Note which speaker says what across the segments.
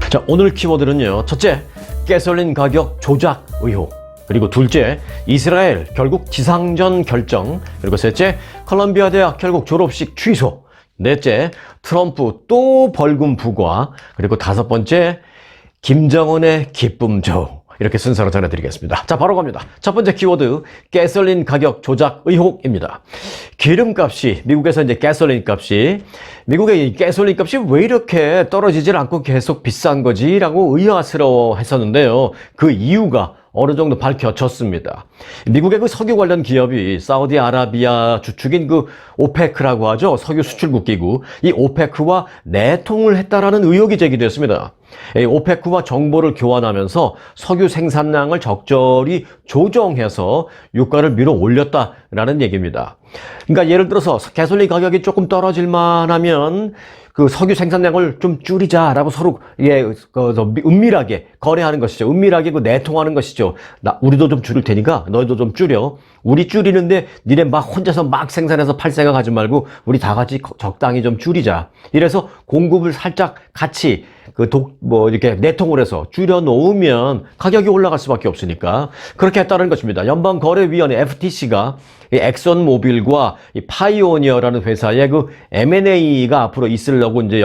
Speaker 1: 자, 오늘 키워드는요. 첫째, 가솔린 가격 조작 의혹. 그리고 둘째, 이스라엘 결국 지상전 결정. 그리고 셋째, 컬럼비아 대학 결국 졸업식 취소. 넷째, 트럼프 또 벌금 부과. 그리고 다섯 번째, 김정은의 기쁨조. 이렇게 순서로 전해드리겠습니다. 자, 바로 갑니다. 첫 번째 키워드, 가솔린 가격 조작 의혹입니다. 기름값이, 미국에서 이제 가솔린 값이, 미국의 이 가솔린 값이 왜 이렇게 떨어지질 않고 계속 비싼 거지? 라고 의아스러워 했었는데요. 그 이유가 어느 정도 밝혀졌습니다. 미국의 그 석유 관련 기업이 사우디아라비아 주축인 그 오페크라고 하죠. 석유 수출국 기구. 이 오페크와 내통을 했다라는 의혹이 제기됐습니다. 이 오페크와 정보를 교환하면서 석유 생산량을 적절히 조정해서 유가를 밀어 올렸다라는 얘기입니다. 그러니까 예를 들어서 가솔린 가격이 조금 떨어질만 하면 그 석유 생산량을 좀 줄이자라고 서로 은밀하게 거래하는 것이죠. 은밀하게 그 내통하는 것이죠. 우리도 좀 줄일 테니까 너희도 좀 줄여. 우리 줄이는데 니네 막 혼자서 막 생산해서 팔 생각하지 말고 우리 다 같이 적당히 좀 줄이자. 이래서 공급을 살짝 같이 이렇게 내통을 해서 줄여 놓으면 가격이 올라갈 수밖에 없으니까 그렇게 했다는 것입니다. 연방거래위원회 FTC가 이 엑선모빌과 이 파이오니어라는 회사의 그 M&A가 앞으로 있으려고 이제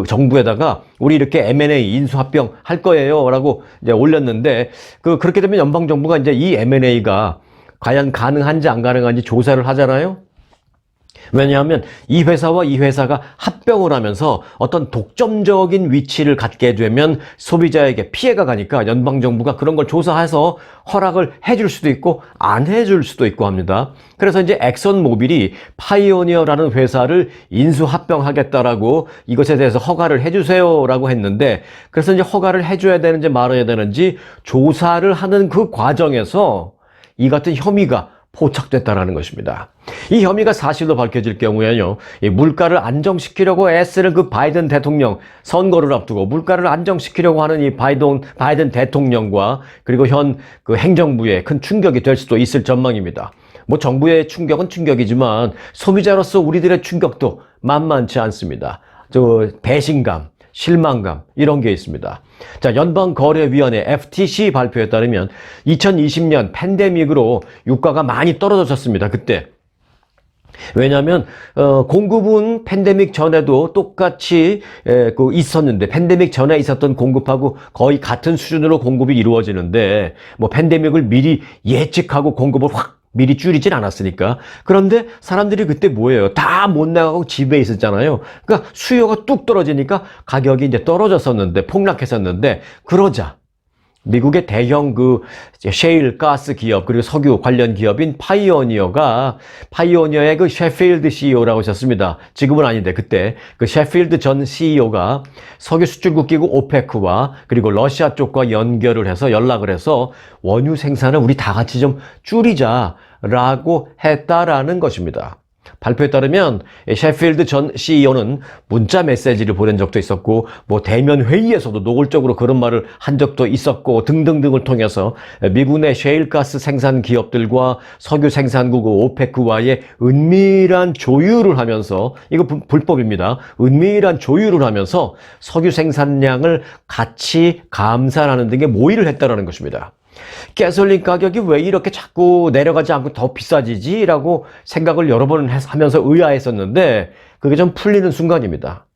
Speaker 1: 정부에다가 우리 이렇게 M&A 인수합병 할 거예요라고 이제 올렸는데 그렇게 되면 연방정부가 이제 이 M&A가 과연 가능한지 안 가능한지 조사를 하잖아요. 왜냐하면 이 회사와 이 회사가 합병을 하면서 어떤 독점적인 위치를 갖게 되면 소비자에게 피해가 가니까 연방정부가 그런 걸 조사해서 허락을 해줄 수도 있고 안 해줄 수도 있고 합니다. 그래서 이제 엑선모빌이 파이오니어라는 회사를 인수합병하겠다라고 이것에 대해서 허가를 해주세요라고 했는데 그래서 이제 허가를 해줘야 되는지 말아야 되는지 조사를 하는 그 과정에서 이 같은 혐의가 포착됐다라는 것입니다. 이 혐의가 사실로 밝혀질 경우에는요, 이 물가를 안정시키려고 애쓰는 그 바이든 대통령 선거를 앞두고 물가를 안정시키려고 하는 이 바이든 대통령과 그리고 현 그 행정부에 큰 충격이 될 수도 있을 전망입니다. 뭐 정부의 충격은 충격이지만 소비자로서 우리들의 충격도 만만치 않습니다. 배신감, 실망감 이런 게 있습니다. 자, 연방거래위원회 FTC 발표에 따르면 2020년 팬데믹으로 유가가 많이 떨어졌습니다. 그때. 왜냐하면 공급은 팬데믹 전에도 똑같이 있었는데 팬데믹 전에 있었던 공급하고 거의 같은 수준으로 공급이 이루어지는데 뭐 팬데믹을 미리 예측하고 공급을 확 미리 줄이진 않았으니까. 그런데 사람들이 그때 뭐예요? 다 못 나가고 집에 있었잖아요. 그러니까 수요가 뚝 떨어지니까 가격이 이제 떨어졌었는데, 폭락했었는데, 그러자 미국의 대형 셰일 가스 기업 그리고 석유 관련 기업인 파이오니어의 그 셰필드 CEO라고 하셨습니다. 지금은 아닌데 그때 그 셰필드 전 CEO가 석유 수출국 기구 오페크와 그리고 러시아 쪽과 연결을 해서 연락을 해서 원유 생산을 우리 다 같이 좀 줄이자라고 했다라는 것입니다. 발표에 따르면 셰필드 전 CEO는 문자 메시지를 보낸 적도 있었고 뭐 대면 회의에서도 노골적으로 그런 말을 한 적도 있었고 등등등을 통해서 미국 내 셰일가스 생산 기업들과 석유 생산국 오페크와의 은밀한 조율을 하면서 이거 불법입니다. 은밀한 조율을 하면서 석유 생산량을 같이 감산하는 등의 모의를 했다라는 것입니다. 가솔린 가격이 왜 이렇게 자꾸 내려가지 않고 더 비싸지지? 라고 생각을 여러 번 하면서 의아했었는데 그게 좀 풀리는 순간입니다.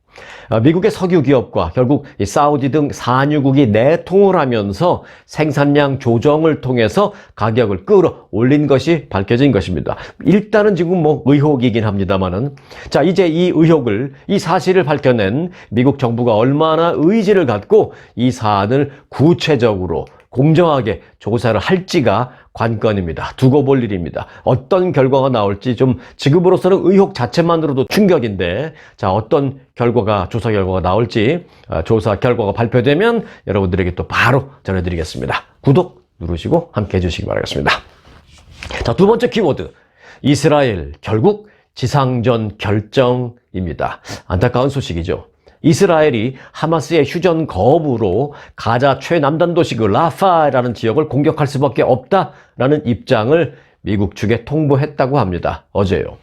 Speaker 1: 미국의 석유 기업과 결국 사우디 등 산유국이 내통을 하면서 생산량 조정을 통해서 가격을 끌어올린 것이 밝혀진 것입니다. 일단은 지금 뭐 의혹이긴 합니다만은 자, 이제 이 사실을 밝혀낸 미국 정부가 얼마나 의지를 갖고 이 사안을 구체적으로 공정하게 조사를 할지가 관건입니다. 두고 볼 일입니다. 어떤 결과가 나올지 좀 지금으로서는 의혹 자체만으로도 충격인데 자, 어떤 조사 결과가 나올지 조사 결과가 발표되면 여러분들에게 또 바로 전해드리겠습니다. 구독 누르시고 함께 해주시기 바라겠습니다. 자, 두 번째 키워드, 이스라엘 결국 지상전 결정입니다. 안타까운 소식이죠. 이스라엘이 하마스의 휴전 거부로 가자 최남단 도시 라파라는 지역을 공격할 수밖에 없다라는 입장을 미국 측에 통보했다고 합니다. 어제요.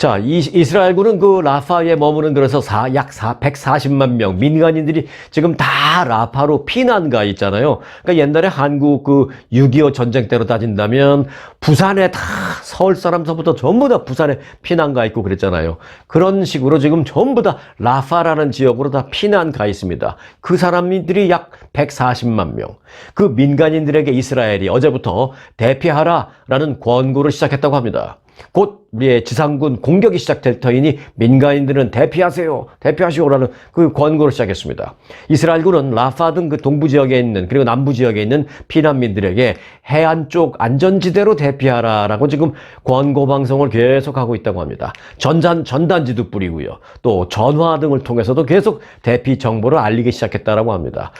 Speaker 1: 자, 이스라엘군은 그 라파에 머무는 그래서 약 140만 명 민간인들이 지금 다 라파로 피난 가 있잖아요. 그러니까 옛날에 한국 그 6.25 전쟁 때로 따진다면 부산에 다 서울 사람서부터 전부 다 부산에 피난 가 있고 그랬잖아요. 그런 식으로 지금 전부 다 라파라는 지역으로 다 피난 가 있습니다. 그 사람들이 약 140만 명. 그 민간인들에게 이스라엘이 어제부터 대피하라라는 권고를 시작했다고 합니다. 곧 우리의 지상군 공격이 시작될 터이니 민간인들은 대피하시오라는 그 권고를 시작했습니다. 이스라엘군은 라파 등 그 동부 지역에 있는 그리고 남부 지역에 있는 피난민들에게 해안 쪽 안전지대로 대피하라라고 지금 권고 방송을 계속하고 있다고 합니다. 전단지도 뿌리고요. 또 전화 등을 통해서도 계속 대피 정보를 알리기 시작했다라고 합니다.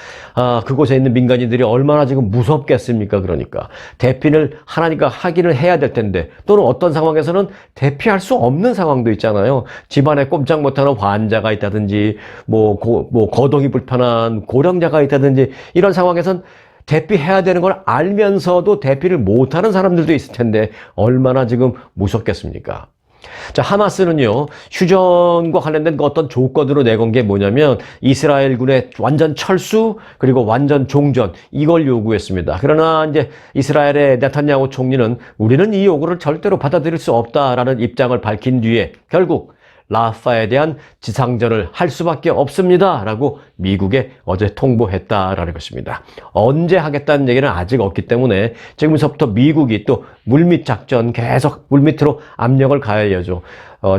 Speaker 1: 그곳에 있는 민간인들이 얼마나 지금 무섭겠습니까? 그러니까 대피를 하기는 해야 될 텐데 또는 어떤 상황에서는 대피할 수 없는 상황도 있잖아요. 집안에 꼼짝 못하는 환자가 있다든지 거동이 불편한 고령자가 있다든지 이런 상황에선 대피해야 되는 걸 알면서도 대피를 못하는 사람들도 있을 텐데 얼마나 지금 무섭겠습니까? 자, 하마스는요, 휴전과 관련된 그 어떤 조건으로 내건 게 뭐냐면 이스라엘군의 완전 철수 그리고 완전 종전 이걸 요구했습니다. 그러나 이제 이스라엘의 네탄야후 총리는 우리는 이 요구를 절대로 받아들일 수 없다라는 입장을 밝힌 뒤에 결국 라파에 대한 지상전을 할 수밖에 없습니다라고 미국에 어제 통보했다라는 것입니다. 언제 하겠다는 얘기는 아직 없기 때문에 지금부터 미국이 또 물밑 작전 계속 물밑으로 압력을 가해야죠.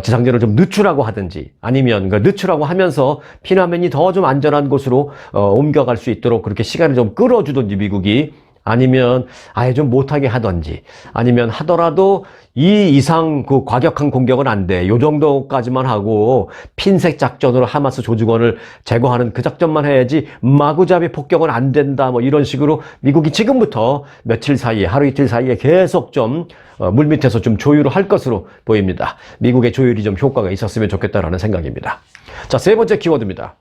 Speaker 1: 지상전을 좀 늦추라고 하든지 아니면 늦추라고 하면서 피난민이 더 좀 안전한 곳으로 옮겨갈 수 있도록 그렇게 시간을 좀 끌어주든지 미국이 아니면 아예 좀 못하게 하든지 아니면 하더라도 이 이상 그 과격한 공격은 안 돼. 요 정도까지만 하고 핀셋 작전으로 하마스 조직원을 제거하는 그 작전만 해야지 마구잡이 폭격은 안 된다. 이런 식으로 미국이 지금부터 며칠 사이에 하루 이틀 사이에 계속 좀 물밑에서 좀 조율을 할 것으로 보입니다. 미국의 조율이 좀 효과가 있었으면 좋겠다라는 생각입니다. 자, 세 번째 키워드입니다.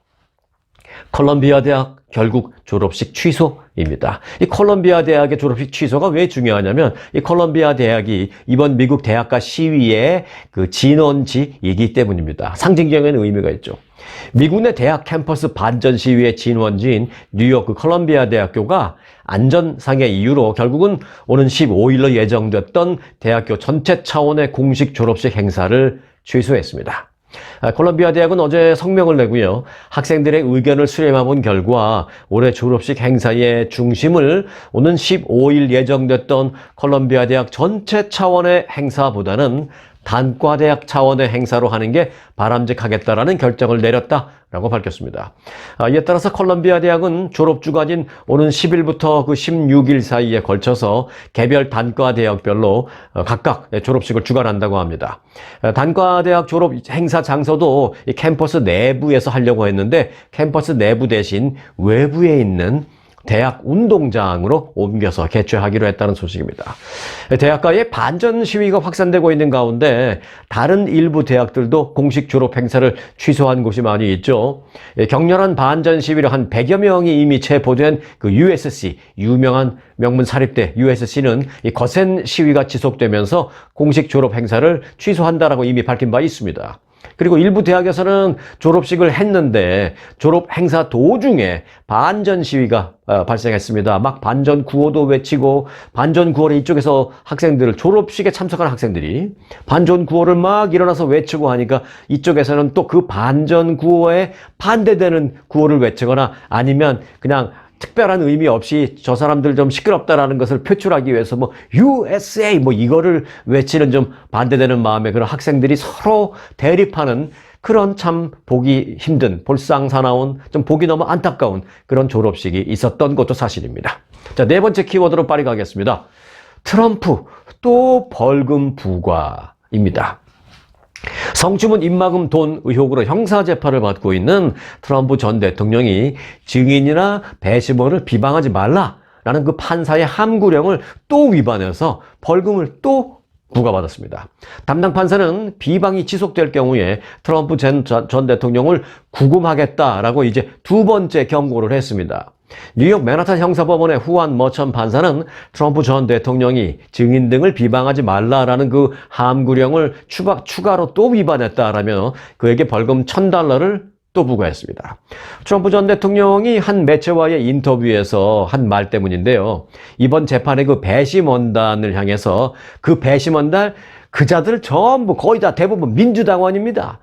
Speaker 1: 콜롬비아 대학 결국 졸업식 취소입니다. 이 콜롬비아 대학의 졸업식 취소가 왜 중요하냐면 이 콜롬비아 대학이 이번 미국 대학가 시위의 그 진원지이기 때문입니다. 상징적인 의미가 있죠. 미국 내 대학 캠퍼스 반전 시위의 진원지인 뉴욕 그 콜롬비아 대학교가 안전상의 이유로 결국은 오는 15일로 예정됐던 대학교 전체 차원의 공식 졸업식 행사를 취소했습니다. 콜롬비아 대학은 어제 성명을 내고요. 학생들의 의견을 수렴해 본 결과 올해 졸업식 행사의 중심을 오는 15일 예정됐던 콜롬비아 대학 전체 차원의 행사보다는 단과대학 차원의 행사로 하는 게 바람직하겠다라는 결정을 내렸다라고 밝혔습니다. 이에 따라서 콜롬비아 대학은 졸업주간인 오는 10일부터 그 16일 사이에 걸쳐서 개별 단과대학별로 각각 졸업식을 주관한다고 합니다. 단과대학 졸업 행사 장소도 이 캠퍼스 내부에서 하려고 했는데 캠퍼스 내부 대신 외부에 있는 대학 운동장으로 옮겨서 개최하기로 했다는 소식입니다. 대학가의 반전 시위가 확산되고 있는 가운데 다른 일부 대학들도 공식 졸업 행사를 취소한 곳이 많이 있죠. 격렬한 반전 시위로 한 100여 명이 이미 체포된 그 USC, 유명한 명문 사립대 USC는 이 거센 시위가 지속되면서 공식 졸업 행사를 취소한다라고 이미 밝힌 바 있습니다. 그리고 일부 대학에서는 졸업식을 했는데 졸업 행사 도중에 반전 시위가 발생했습니다. 막 반전 구호도 외치고 반전 구호를 이쪽에서 학생들을 졸업식에 참석한 학생들이 반전 구호를 막 일어나서 외치고 하니까 이쪽에서는 또 그 반전 구호에 반대되는 구호를 외치거나 아니면 그냥 특별한 의미 없이 저 사람들 좀 시끄럽다라는 것을 표출하기 위해서 USA 이거를 외치는 좀 반대되는 마음에 그런 학생들이 서로 대립하는 그런 참 보기 힘든 볼상사나운 좀 보기 너무 안타까운 그런 졸업식이 있었던 것도 사실입니다. 자, 네 번째 키워드로 빨리 가겠습니다. 트럼프 또 벌금 부과입니다. 성추문 입막음 돈 의혹으로 형사재판을 받고 있는 트럼프 전 대통령이 증인이나 배심원을 비방하지 말라라는 그 판사의 함구령을 또 위반해서 벌금을 또 부과받았습니다. 담당 판사는 비방이 지속될 경우에 트럼프 전 대통령을 구금하겠다라고 이제 두 번째 경고를 했습니다. 뉴욕 맨하탄 형사법원의 후안 머천 판사는 트럼프 전 대통령이 증인 등을 비방하지 말라라는 그 함구령을 추가로 또 위반했다라며 그에게 벌금 $1,000를 또 부과했습니다. 트럼프 전 대통령이 한 매체와의 인터뷰에서 한 말 때문인데요. 이번 재판의 그 배심원단을 향해서 그 배심원단 그자들 전부 거의 다 대부분 민주당원입니다.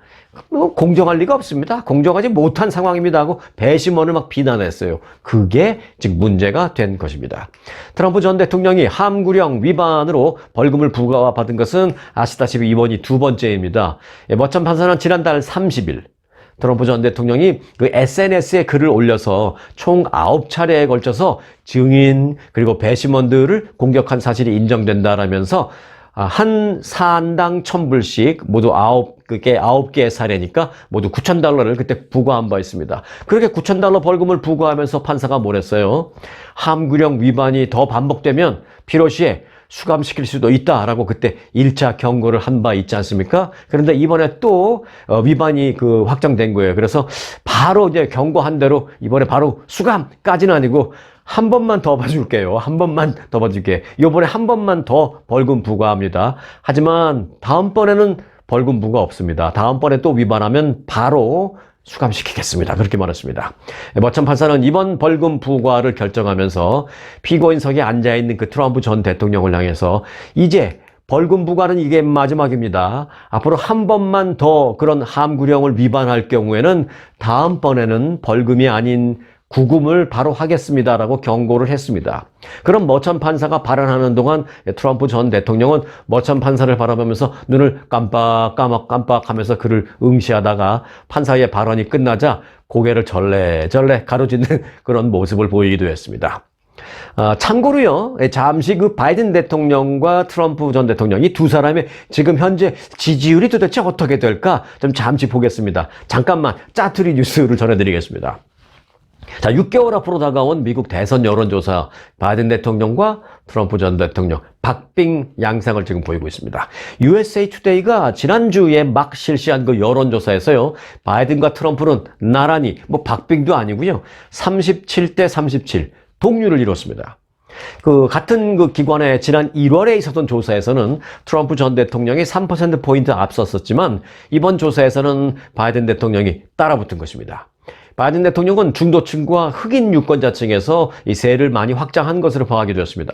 Speaker 1: 공정할 리가 없습니다. 공정하지 못한 상황입니다 하고 배심원을 막 비난했어요. 그게 즉 문제가 된 것입니다. 트럼프 전 대통령이 함구령 위반으로 벌금을 부과받은 것은 아시다시피 이번이 두 번째입니다. 머천 판사는 지난달 30일 트럼프 전 대통령이 그 SNS에 글을 올려서 총 9차례에 걸쳐서 증인 그리고 배심원들을 공격한 사실이 인정된다라면서 한 사안당 $1,000불씩 모두 9개의 사례니까 모두 $9,000를 그때 부과한 바 있습니다. 그렇게 $9,000 벌금을 부과하면서 판사가 뭐랬어요? 함구령 위반이 더 반복되면 필요시에 수감시킬 수도 있다라고 그때 1차 경고를 한 바 있지 않습니까? 그런데 이번에 또 위반이 확정된 거예요. 그래서 바로 이제 경고한 대로 이번에 바로 수감까지는 아니고 한 번만 더 봐줄게요. 한 번만 더 봐줄게. 이번에 한 번만 더 벌금 부과합니다. 하지만 다음번에는 벌금 부과 없습니다. 다음번에 또 위반하면 바로 수감시키겠습니다. 그렇게 말했습니다. 머천 판사는 이번 벌금 부과를 결정하면서 피고인석에 앉아있는 그 트럼프 전 대통령을 향해서 이제 벌금 부과는 이게 마지막입니다. 앞으로 한 번만 더 그런 함구령을 위반할 경우에는 다음번에는 벌금이 아닌 구금을 바로 하겠습니다라고 경고를 했습니다. 그럼 머천 판사가 발언하는 동안 트럼프 전 대통령은 머천 판사를 바라보면서 눈을 깜빡하면서 그를 응시하다가 판사의 발언이 끝나자 고개를 절레절레 가로짓는 그런 모습을 보이기도 했습니다. 참고로요, 잠시 그 바이든 대통령과 트럼프 전 대통령 이 두 사람의 지금 현재 지지율이 도대체 어떻게 될까 좀 잠시 보겠습니다. 잠깐만 짜투리 뉴스를 전해드리겠습니다. 자, 6개월 앞으로 다가온 미국 대선 여론조사 바이든 대통령과 트럼프 전 대통령 박빙 양상을 지금 보이고 있습니다. USA Today가 지난주에 막 실시한 그 여론조사에서요, 바이든과 트럼프는 나란히 박빙도 아니고요, 37대 37 동률을 이뤘습니다. 같은 그 기관의 지난 1월에 있었던 조사에서는 트럼프 전 대통령이 3%포인트 앞섰었지만 이번 조사에서는 바이든 대통령이 따라붙은 것입니다. 바이든 대통령은 중도층과 흑인 유권자층에서 이 세를 많이 확장한 것으로 파악이 되었습니다.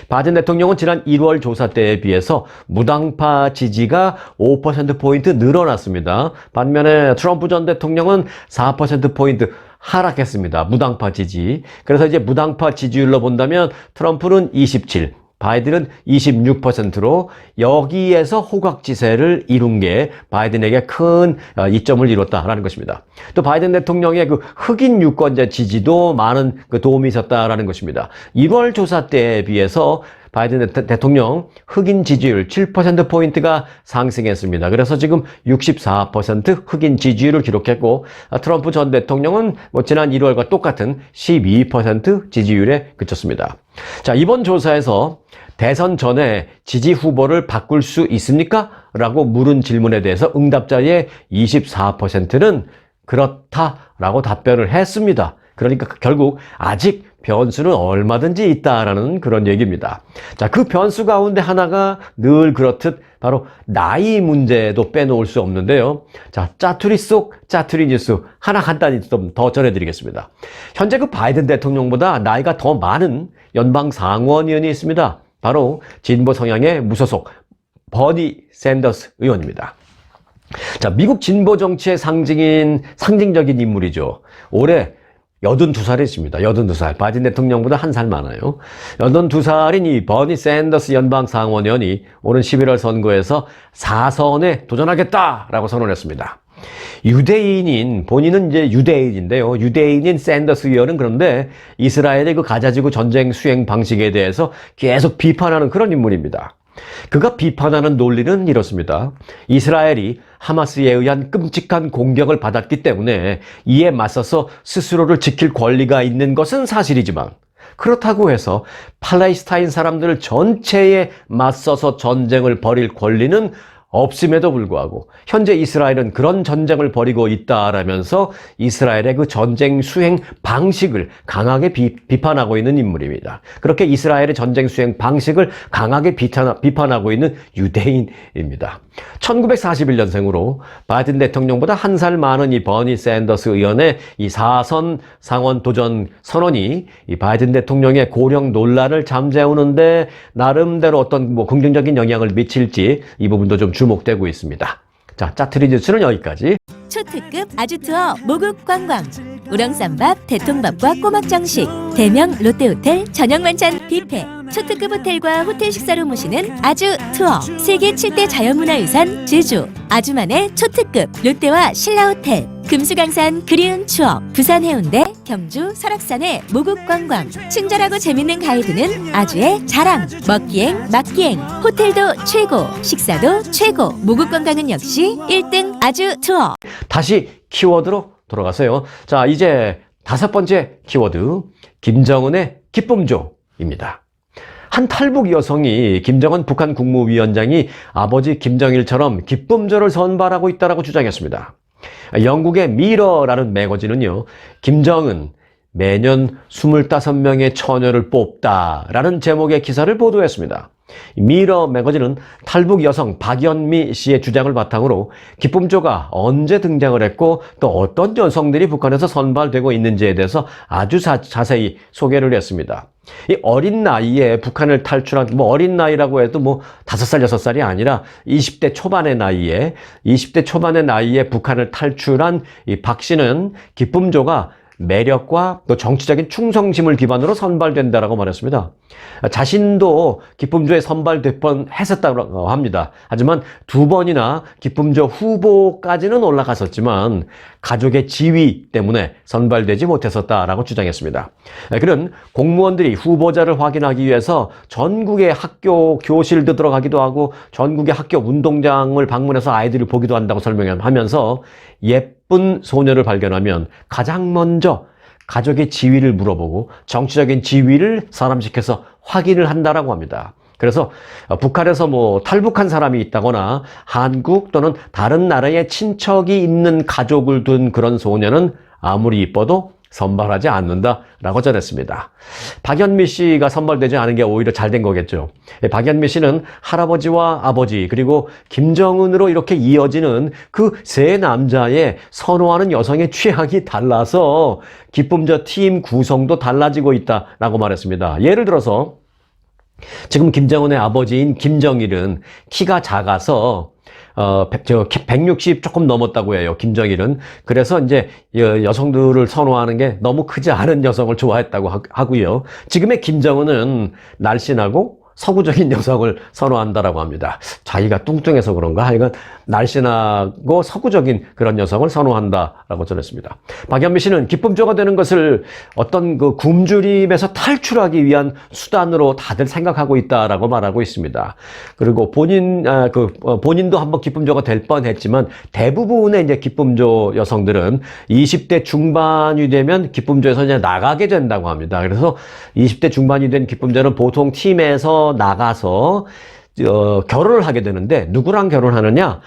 Speaker 1: 바이든 대통령은 지난 1월 조사 때에 비해서 무당파 지지가 5%포인트 늘어났습니다. 반면에 트럼프 전 대통령은 4%포인트 하락했습니다. 무당파 지지. 그래서 이제 무당파 지지율로 본다면 트럼프는 27, 바이든은 26%로 여기에서 호각지세를 이룬 게 바이든에게 큰 이점을 이뤘다라는 것입니다. 또 바이든 대통령의 그 흑인 유권자 지지도 많은 그 도움이 있었다라는 것입니다. 1월 조사 때에 비해서 바이든 대통령 흑인 지지율 7%포인트가 상승했습니다. 그래서 지금 64% 흑인 지지율을 기록했고, 트럼프 전 대통령은 지난 1월과 똑같은 12% 지지율에 그쳤습니다. 자, 이번 조사에서 대선 전에 지지 후보를 바꿀 수 있습니까? 라고 물은 질문에 대해서 응답자의 24%는 그렇다라고 답변을 했습니다. 그러니까 결국 아직 변수는 얼마든지 있다라는 그런 얘기입니다. 자, 그 변수 가운데 하나가 늘 그렇듯 바로 나이 문제도 빼놓을 수 없는데요. 자, 짜투리 속 짜투리 뉴스 하나 간단히 좀 더 전해드리겠습니다. 현재 그 바이든 대통령보다 나이가 더 많은 연방 상원의원이 있습니다. 바로 진보 성향의 무소속 버니 샌더스 의원입니다. 자, 미국 진보 정치의 상징적인 인물이죠. 올해 82살이십니다. 82살. 바이든 대통령보다 한 살 많아요. 82살인 이 버니 샌더스 연방 상원의원이 오는 11월 선거에서 4선에 도전하겠다라고 선언했습니다. 본인은 이제 유대인인데요. 유대인인 샌더스 의원은 그런데 이스라엘의 그 가자지구 전쟁 수행 방식에 대해서 계속 비판하는 그런 인물입니다. 그가 비판하는 논리는 이렇습니다. 이스라엘이 하마스에 의한 끔찍한 공격을 받았기 때문에 이에 맞서서 스스로를 지킬 권리가 있는 것은 사실이지만, 그렇다고 해서 팔레스타인 사람들 전체에 맞서서 전쟁을 벌일 권리는 없음에도 불구하고 현재 이스라엘은 그런 전쟁을 벌이고 있다라면서 이스라엘의 그 전쟁 수행 방식을 강하게 비판하고 있는 인물입니다. 그렇게 이스라엘의 전쟁 수행 방식을 강하게 비판하고 있는 유대인입니다. 1941년생으로 바이든 대통령보다 한 살 많은 이 버니 샌더스 의원의 이 4선 상원 도전 선언이 이 바이든 대통령의 고령 논란을 잠재우는데 나름대로 어떤 뭐 긍정적인 영향을 미칠지 이 부분도 좀 주목되고 있습니다. 자, 짜투리 뉴스는 여기까지.
Speaker 2: 초특급 아주투어 모국 관광 우렁쌈밥, 대통밥과 꼬막정식 대명 롯데호텔 저녁 만찬 뷔페 초특급 호텔과 호텔 식사로 모시는 아주 투어 세계 7대 자연문화유산 제주 아주만의 초특급 롯데와 신라호텔 금수강산 그리운 추억 부산 해운대 경주 설악산의 모국 관광 친절하고 재밌는 가이드는 아주의 자랑 먹기행 맛기행 호텔도 최고 식사도 최고 모국 관광은 역시 1등 아주 투어.
Speaker 1: 다시 키워드로 돌아가세요. 자, 이제 5번째 키워드 김정은의 기쁨조입니다. 한 탈북 여성이 김정은 북한 국무위원장이 아버지 김정일처럼 기쁨조를 선발하고 있다고 주장했습니다. 영국의 미러라는 매거진은요, 김정은 매년 25명의 처녀를 뽑다라는 제목의 기사를 보도했습니다. 미러 매거진은 탈북 여성 박연미 씨의 주장을 바탕으로 기쁨조가 언제 등장을 했고 또 어떤 여성들이 북한에서 선발되고 있는지에 대해서 아주 자세히 소개를 했습니다. 이 어린 나이에 북한을 탈출한, 뭐 어린 나이라고 해도 뭐 5살, 6살이 아니라 20대 초반의 나이에 북한을 탈출한 이 박 씨는 기쁨조가 매력과 또 정치적인 충성심을 기반으로 선발된다라고 말했습니다. 자신도 기쁨조에 선발될 뻔했었다고 합니다. 하지만 2번이나 기쁨조 후보까지는 올라갔었지만 가족의 지위 때문에 선발되지 못했었다라고 주장했습니다. 그는 공무원들이 후보자를 확인하기 위해서 전국의 학교 교실도 들어가기도 하고 전국의 학교 운동장을 방문해서 아이들을 보기도 한다고 설명하면서 예쁜 소녀를 발견하면 가장 먼저 가족의 지위를 물어보고 정치적인 지위를 사람시켜서 확인을 한다라고 합니다. 그래서 북한에서 뭐 탈북한 사람이 있다거나 한국 또는 다른 나라에 친척이 있는 가족을 둔 그런 소녀는 아무리 이뻐도 선발하지 않는다라고 전했습니다. 박연미 씨가 선발되지 않은 게 오히려 잘 된 거겠죠. 박연미 씨는 할아버지와 아버지 그리고 김정은으로 이렇게 이어지는 그 세 남자의 선호하는 여성의 취향이 달라서 기쁨조 팀 구성도 달라지고 있다라고 말했습니다. 예를 들어서 지금 김정은의 아버지인 김정일은 키가 작아서 160 조금 넘었다고 해요, 김정일은. 그래서 이제 여성들을 선호하는 게 너무 크지 않은 여성을 좋아했다고 하고요. 지금의 김정은은 날씬하고 서구적인 여성을 선호한다라고 합니다. 자기가 뚱뚱해서 그런가? 하여간 날씬하고 서구적인 그런 여성을 선호한다라고 전했습니다. 박연미 씨는 기쁨조가 되는 것을 어떤 그 굶주림에서 탈출하기 위한 수단으로 다들 생각하고 있다라고 말하고 있습니다. 그리고 본인도 한번 기쁨조가 될 뻔했지만 대부분의 이제 기쁨조 여성들은 20대 중반이 되면 기쁨조에서 이제 나가게 된다고 합니다. 그래서 20대 중반이 된 기쁨조는 보통 팀에서 나가서 결혼을 하게 되는데 누구랑 결혼하느냐?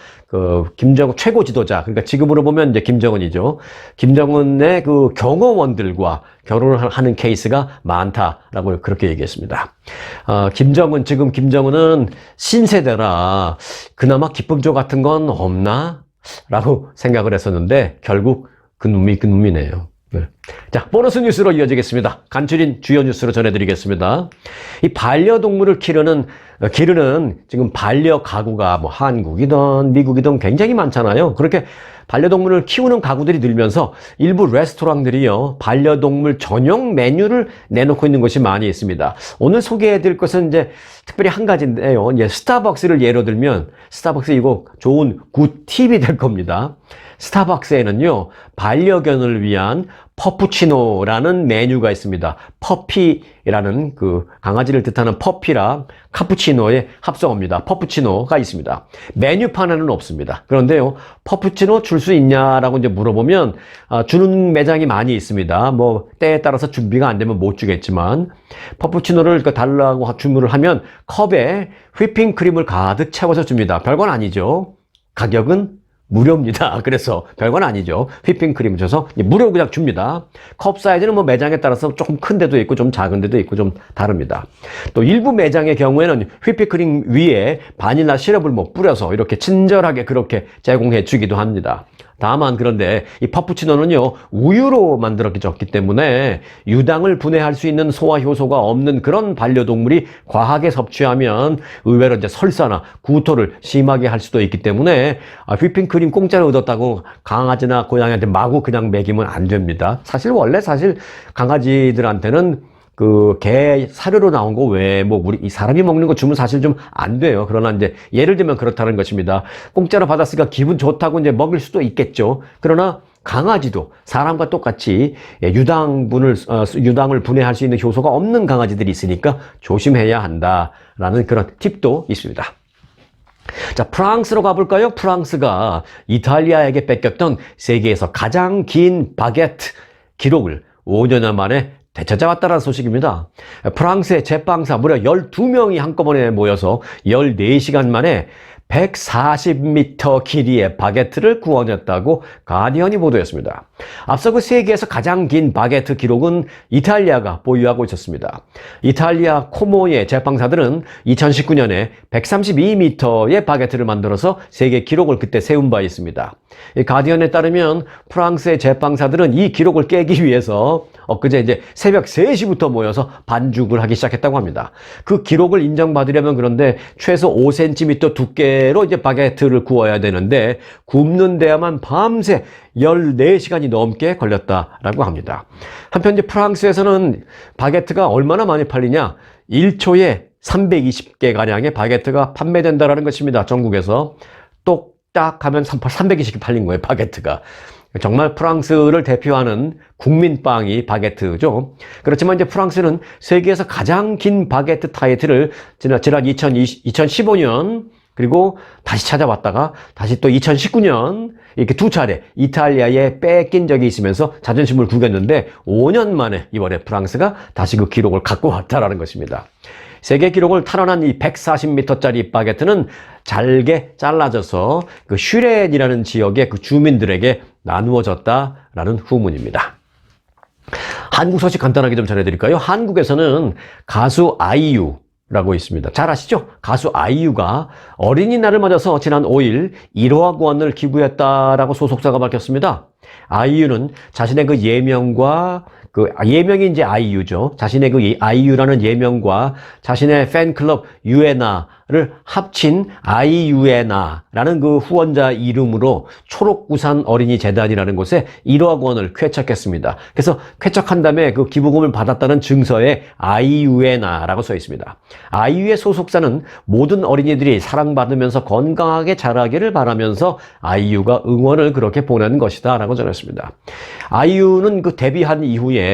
Speaker 1: 김정은 최고 지도자, 그러니까 지금으로 보면 이제 김정은이죠. 김정은의 그 경호원들과 결혼을 하는 케이스가 많다라고 그렇게 얘기했습니다. 지금 김정은은 신세대라 그나마 기쁨조 같은 건 없나? 라고 생각을 했었는데 결국 그 놈이네요. 네. 자, 보너스 뉴스로 이어지겠습니다. 간추린 주요 뉴스로 전해드리겠습니다. 이 반려동물을 기르는 지금 반려 가구가 뭐 한국이든 미국이든 굉장히 많잖아요. 그렇게 반려동물을 키우는 가구들이 늘면서 일부 레스토랑들이요, 반려동물 전용 메뉴를 내놓고 있는 곳이 많이 있습니다. 오늘 소개해드릴 것은 이제 특별히 한 가지인데요. 스타벅스를 예로 들면, 스타벅스 이거 좋은 굿 팁이 될 겁니다. 스타벅스에는요, 반려견을 위한 퍼푸치노라는 메뉴가 있습니다. 퍼피라는 그 강아지를 뜻하는 퍼피랑 카푸치노의 합성어입니다. 퍼푸치노가 있습니다. 메뉴판에는 없습니다. 그런데요, 퍼푸치노 줄 수 있냐라고 이제 물어보면 주는 매장이 많이 있습니다. 뭐 때에 따라서 준비가 안 되면 못 주겠지만 퍼푸치노를 달라고 주문을 하면 컵에 휘핑크림을 가득 채워서 줍니다. 별건 아니죠. 가격은 무료입니다. 그래서 별건 아니죠. 휘핑크림 줘서 무료 그냥 줍니다. 컵 사이즈는 뭐 매장에 따라서 조금 큰 데도 있고 좀 작은 데도 있고 좀 다릅니다. 또 일부 매장의 경우에는 휘핑크림 위에 바닐라 시럽을 뭐 뿌려서 이렇게 친절하게 그렇게 제공해 주기도 합니다. 다만 그런데 이 퍼푸치노는요, 우유로 만들어졌기 때문에 유당을 분해할 수 있는 소화 효소가 없는 그런 반려동물이 과하게 섭취하면 의외로 이제 설사나 구토를 심하게 할 수도 있기 때문에 휘핑크림 공짜로 얻었다고 강아지나 고양이한테 마구 그냥 먹이면 안 됩니다. 원래 강아지들한테는 그 개 사료로 나온 거 외에 뭐 우리 이 사람이 먹는 거 주면 사실 좀 안 돼요. 그러나 이제 예를 들면 그렇다는 것입니다. 공짜로 받았으니까 기분 좋다고 이제 먹을 수도 있겠죠. 그러나 강아지도 사람과 똑같이 유당을 분해할 수 있는 효소가 없는 강아지들이 있으니까 조심해야 한다라는 그런 팁도 있습니다. 자, 프랑스로 가볼까요? 프랑스가 이탈리아에게 뺏겼던 세계에서 가장 긴 바게트 기록을 5년 만에 되찾아왔다는 소식입니다. 프랑스의 제빵사 무려 12명이 한꺼번에 모여서 14시간 만에 140m 길이의 바게트를 구워냈다고 가디언이 보도했습니다. 앞서 그 세계에서 가장 긴 바게트 기록은 이탈리아가 보유하고 있었습니다. 이탈리아 코모의 제빵사들은 2019년에 132m의 바게트를 만들어서 세계 기록을 그때 세운 바 있습니다. 이 가디언에 따르면 프랑스의 제빵사들은 이 기록을 깨기 위해서 엊그제 이제 새벽 3시부터 모여서 반죽을 하기 시작했다고 합니다. 그 기록을 인정받으려면 그런데 최소 5cm 두께로 이제 바게트를 구워야 되는데 굽는 데야만 밤새 14시간이 넘게 걸렸다라고 합니다. 한편 이제 프랑스에서는 바게트가 얼마나 많이 팔리냐? 1초에 320개 가량의 바게트가 판매된다라는 것입니다. 전국에서 똑딱 하면 320개 팔린 거예요, 바게트가. 정말 프랑스를 대표하는 국민빵이 바게트죠. 그렇지만 이제 프랑스는 세계에서 가장 긴 바게트 타이틀을 지난 2015년 그리고 다시 찾아왔다가 다시 또 2019년 이렇게 두 차례 이탈리아에 뺏긴 적이 있으면서 자존심을 구겼는데 5년 만에 이번에 프랑스가 다시 그 기록을 갖고 왔다라는 것입니다. 세계 기록을 탈환한 이 140m짜리 바게트는 잘게 잘라져서 그 슈렌이라는 지역의 그 주민들에게 나누어졌다라는 후문입니다. 한국 소식 간단하게 좀 전해드릴까요? 한국에서는 가수 아이유라고 있습니다. 잘 아시죠? 가수 아이유가 어린이날을 맞아서 지난 5일 1호학 원을 기부했다라고 소속사가 밝혔습니다. 아이유는 자신의 그 예명과 예명이 이제 아이유죠. 자신의 그 아이유라는 예명과 자신의 팬클럽 유에나를 합친 아이유에나라는 그 후원자 이름으로 초록우산 어린이 재단이라는 곳에 1억 원을 쾌척했습니다. 그래서 쾌척한 다음에 그 기부금을 받았다는 증서에 아이유에나라고 써 있습니다. 아이유의 소속사는 모든 어린이들이 사랑받으면서 건강하게 자라기를 바라면서 아이유가 응원을 그렇게 보낸 것이다 라고 전했습니다. 아이유는 그 데뷔한 이후에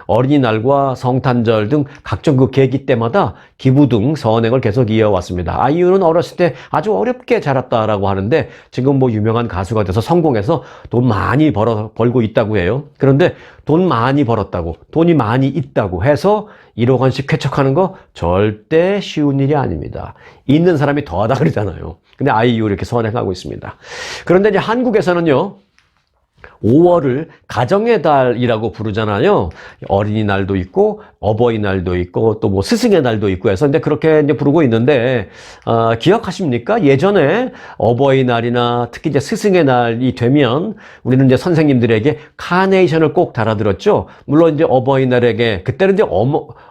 Speaker 1: 어린이날과 성탄절 등 각종 그 계기 때마다 기부 등 선행을 계속 이어왔습니다. 아이유는 어렸을 때 아주 어렵게 자랐다라고 하는데 지금 뭐 유명한 가수가 돼서 성공해서 돈 많이 벌고 있다고 해요. 그런데 돈 많이 벌었다고, 돈이 많이 있다고 해서 1억 원씩 쾌척하는 거 절대 쉬운 일이 아닙니다. 있는 사람이 더하다 그러잖아요. 근데 아이유 이렇게 선행하고 있습니다. 그런데 이제 한국에서는요, 5월을 가정의 달이라고 부르잖아요. 어린이날도 있고 어버이날도 있고 또 뭐 스승의 날도 있고 해서 근데 그렇게 이제 부르고 있는데 기억하십니까? 예전에 어버이날이나 특히 이제 스승의 날이 되면 우리는 이제 선생님들에게 카네이션을 꼭 달아들었죠. 물론 이제 어버이날에게 그때는 이제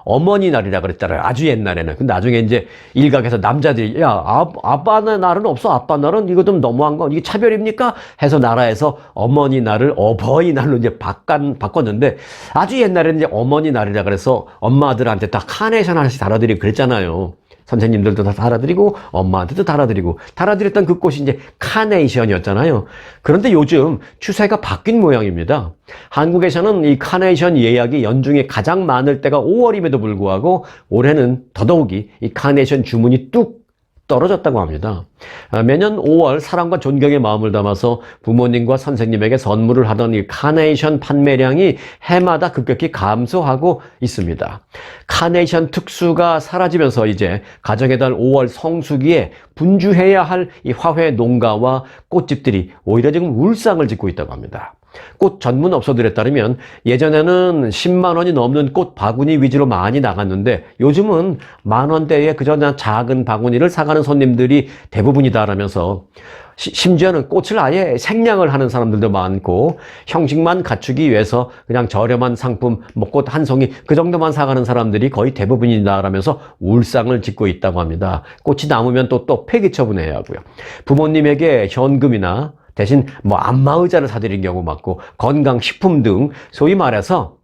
Speaker 1: 어머니 날이라 그랬잖아요. 아주 옛날에는. 근데 나중에 이제 일각에서 남자들이 아빠의 날은 없어. 아빠 날은 이거 좀 너무한 거. 이게 차별입니까? 해서 나라에서 어머니 날을 어버이날로 이제 바꿨는데 아주 옛날에는 이제 어머니 날이라 그래서 엄마들한테 다 카네이션 하나씩 달아드리고 그랬잖아요. 선생님들도 다 달아드리고 엄마한테도 달아드렸던 그 꽃이 이제 카네이션이었잖아요. 그런데 요즘 추세가 바뀐 모양입니다. 한국에서는 이 카네이션 예약이 연중에 가장 많을 때가 5월임에도 불구하고 올해는 더더욱이 이 카네이션 주문이 뚝 떨어졌다고 합니다. 매년 5월 사랑과 존경의 마음을 담아서 부모님과 선생님에게 선물을 하던 이 카네이션 판매량이 해마다 급격히 감소하고 있습니다. 카네이션 특수가 사라지면서 이제 가정의 달 5월 성수기에 분주해야 할 이 화훼 농가와 꽃집들이 오히려 지금 울상을 짓고 있다고 합니다. 꽃 전문 업소들에 따르면 예전에는 10만 원이 넘는 꽃 바구니 위주로 많이 나갔는데 요즘은 만 원대의 그저 작은 바구니를 사가는 손님들이 대부분이다라면서 심지어는 꽃을 아예 생량을 하는 사람들도 많고 형식만 갖추기 위해서 그냥 저렴한 상품, 뭐 꽃 한 송이 그 정도만 사가는 사람들이 거의 대부분이다라면서 울상을 짓고 있다고 합니다. 꽃이 남으면 또 폐기 처분해야 하고요. 부모님에게 현금이나 대신 뭐 안마의자를 사드린 경우 많고 건강식품 등 소위 말해서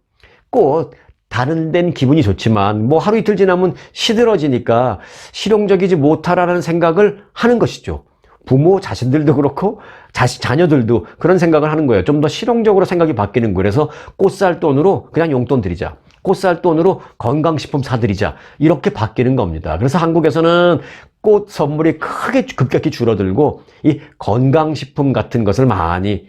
Speaker 1: 꽃 다른 데는 기분이 좋지만 뭐 하루 이틀 지나면 시들어지니까 실용적이지 못하라는 생각을 하는 것이죠. 부모 자신들도 그렇고 자녀들도 그런 생각을 하는 거예요. 좀 더 실용적으로 생각이 바뀌는 거예요. 그래서 꽃 살 돈으로 그냥 용돈 드리자. 꽃 살 돈으로 건강식품 사드리자. 이렇게 바뀌는 겁니다. 그래서 한국에서는 꽃 선물이 크게 급격히 줄어들고 이 건강식품 같은 것을 많이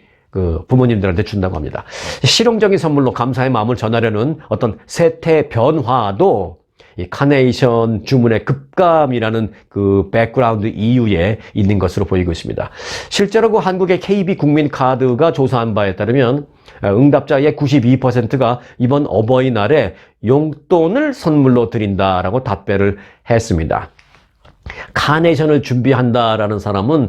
Speaker 1: 부모님들한테 준다고 합니다. 실용적인 선물로 감사의 마음을 전하려는 어떤 세태 변화도 이 카네이션 주문의 급감이라는 그 백그라운드 이유에 있는 것으로 보이고 있습니다. 실제로 그 한국의 KB 국민카드가 조사한 바에 따르면 응답자의 92%가 이번 어버이날에 용돈을 선물로 드린다라고 답변을 했습니다. 카네이션을 준비한다라는 사람은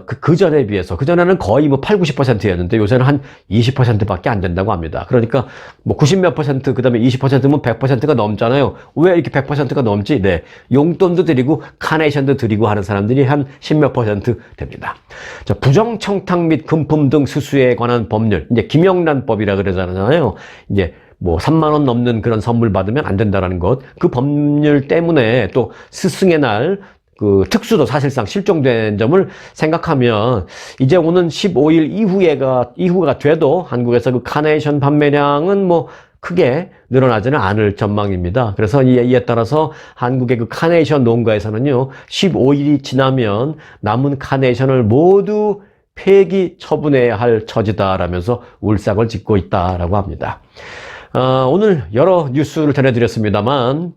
Speaker 1: 그 전에 비해서 그전에는 거의 뭐 8, 90%였는데 요새는 한 20%밖에 안 된다고 합니다. 그러니까 뭐 90몇 %, 그다음에 20%면 100%가 넘잖아요. 왜 이렇게 100%가 넘지? 네. 용돈도 드리고 카네이션도 드리고 하는 사람들이 한 10몇 % 됩니다. 자, 부정 청탁 및 금품 등 수수에 관한 법률, 이제 김영란법이라 그러잖아요. 이제 뭐 3만 원 넘는 그런 선물 받으면 안 된다라는 것. 그 법률 때문에 또 스승의 날 그 특수도 사실상 실종된 점을 생각하면 이제 오는 15일 이후가 돼도 한국에서 그 카네이션 판매량은 뭐 크게 늘어나지는 않을 전망입니다. 그래서 이에 따라서 한국의 그 카네이션 농가에서는요, 15일이 지나면 남은 카네이션을 모두 폐기 처분해야 할 처지다라면서 울상을 짓고 있다라고 합니다. 오늘 여러 뉴스를 전해드렸습니다만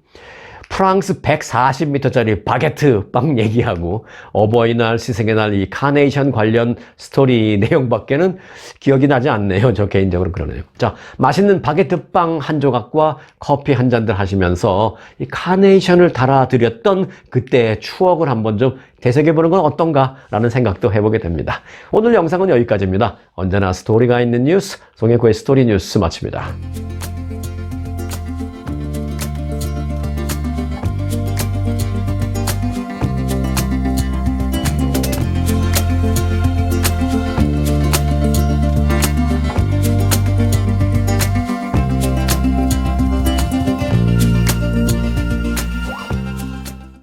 Speaker 1: 프랑스 140m짜리 바게트 빵 얘기하고 어버이날, 스승의 날 이 카네이션 관련 스토리 내용밖에는 기억이 나지 않네요. 저 개인적으로 그러네요. 자, 맛있는 바게트 빵 한 조각과 커피 한 잔들 하시면서 이 카네이션을 달아드렸던 그때의 추억을 한번 좀 되새겨보는 건 어떤가라는 생각도 해보게 됩니다. 오늘 영상은 여기까지입니다. 언제나 스토리가 있는 뉴스, 송혜구의 스토리 뉴스 마칩니다.